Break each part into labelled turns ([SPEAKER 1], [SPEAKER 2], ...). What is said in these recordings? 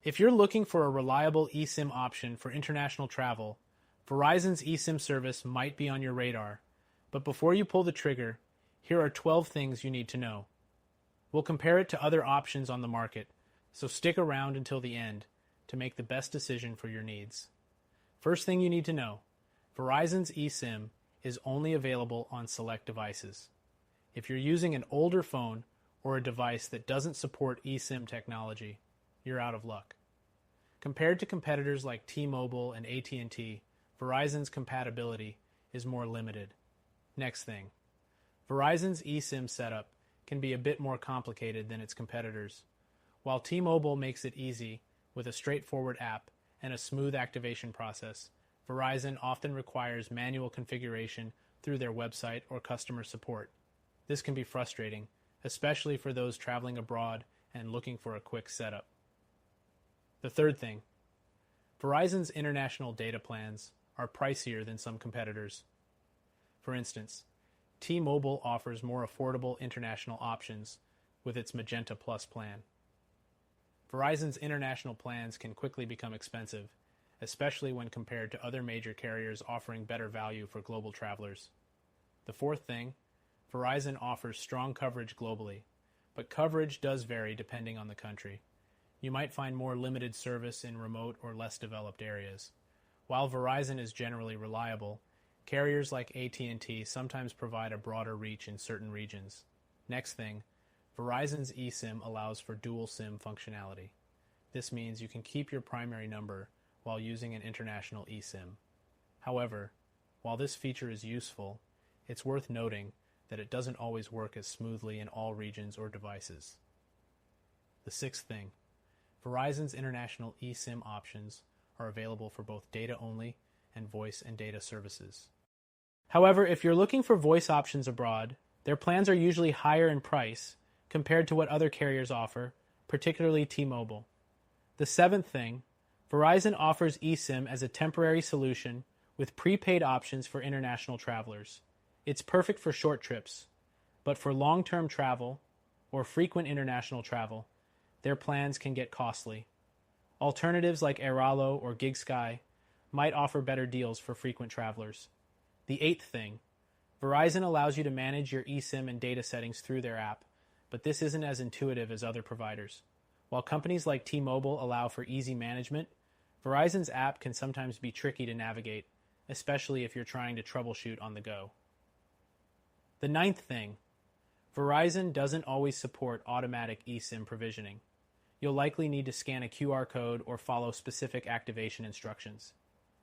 [SPEAKER 1] If you're looking for a reliable eSIM option for international travel, Verizon's eSIM service might be on your radar. But before you pull the trigger, here are 12 things you need to know. We'll compare it to other options on the market, so stick around until the end to make the best decision for your needs. First thing you need to know, Verizon's eSIM is only available on select devices. If you're using an older phone or a device that doesn't support eSIM technology, you're out of luck. Compared to competitors like T-Mobile and AT&T, Verizon's compatibility is more limited. Next thing, Verizon's eSIM setup can be a bit more complicated than its competitors. While T-Mobile makes it easy with a straightforward app and a smooth activation process, Verizon often requires manual configuration through their website or customer support. This can be frustrating, especially for those traveling abroad and looking for a quick setup. The third thing, Verizon's international data plans are pricier than some competitors. For instance, T-Mobile offers more affordable international options with its Magenta Plus plan. Verizon's international plans can quickly become expensive, especially when compared to other major carriers offering better value for global travelers. The fourth thing, Verizon offers strong coverage globally, but coverage does vary depending on the country. You might find more limited service in remote or less developed areas. While Verizon is generally reliable, carriers like AT&T sometimes provide a broader reach in certain regions. Next thing, Verizon's eSIM allows for dual SIM functionality. This means you can keep your primary number while using an international eSIM. However, while this feature is useful, it's worth noting that it doesn't always work as smoothly in all regions or devices. The sixth thing, Verizon's international eSIM options are available for both data-only and voice and data services. However, if you're looking for voice options abroad, their plans are usually higher in price compared to what other carriers offer, particularly T-Mobile. The seventh thing, Verizon offers eSIM as a temporary solution with prepaid options for international travelers. It's perfect for short trips, but for long-term travel or frequent international travel, their plans can get costly. Alternatives like Airalo or GigSky might offer better deals for frequent travelers. The eighth thing, Verizon allows you to manage your eSIM and data settings through their app, but this isn't as intuitive as other providers. While companies like T-Mobile allow for easy management, Verizon's app can sometimes be tricky to navigate, especially if you're trying to troubleshoot on the go. The ninth thing, Verizon doesn't always support automatic eSIM provisioning. You'll likely need to scan a QR code or follow specific activation instructions.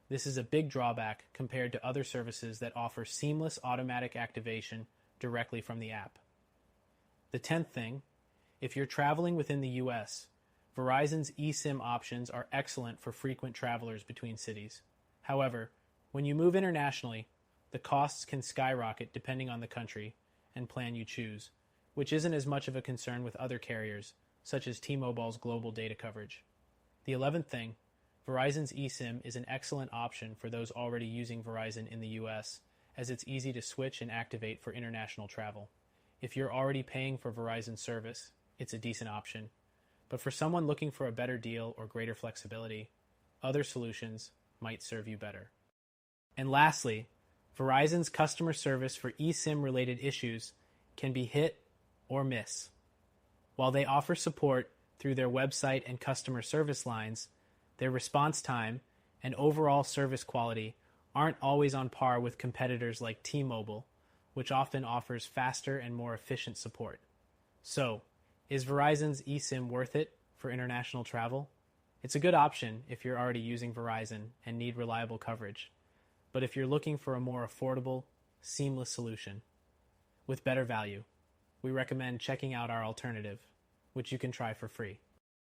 [SPEAKER 1] This is a big drawback compared to other services that offer seamless automatic activation directly from the app. The 10th thing, if you're traveling within the US, Verizon's eSIM options are excellent for frequent travelers between cities. However, when you move internationally, the costs can skyrocket depending on the country and plan you choose, which isn't as much of a concern with other carriers, such as T-Mobile's global data coverage. The 11th thing, Verizon's eSIM is an excellent option for those already using Verizon in the US, as it's easy to switch and activate for international travel. If you're already paying for Verizon service, it's a decent option. But for someone looking for a better deal or greater flexibility, other solutions might serve you better. And lastly, Verizon's customer service for eSIM-related issues can be hit or miss. While they offer support through their website and customer service lines, their response time and overall service quality aren't always on par with competitors like T-Mobile, which often offers faster and more efficient support. So, is Verizon's eSIM worth it for international travel? It's a good option if you're already using Verizon and need reliable coverage. But if you're looking for a more affordable, seamless solution with better value, we recommend checking out our alternative, which you can try for free.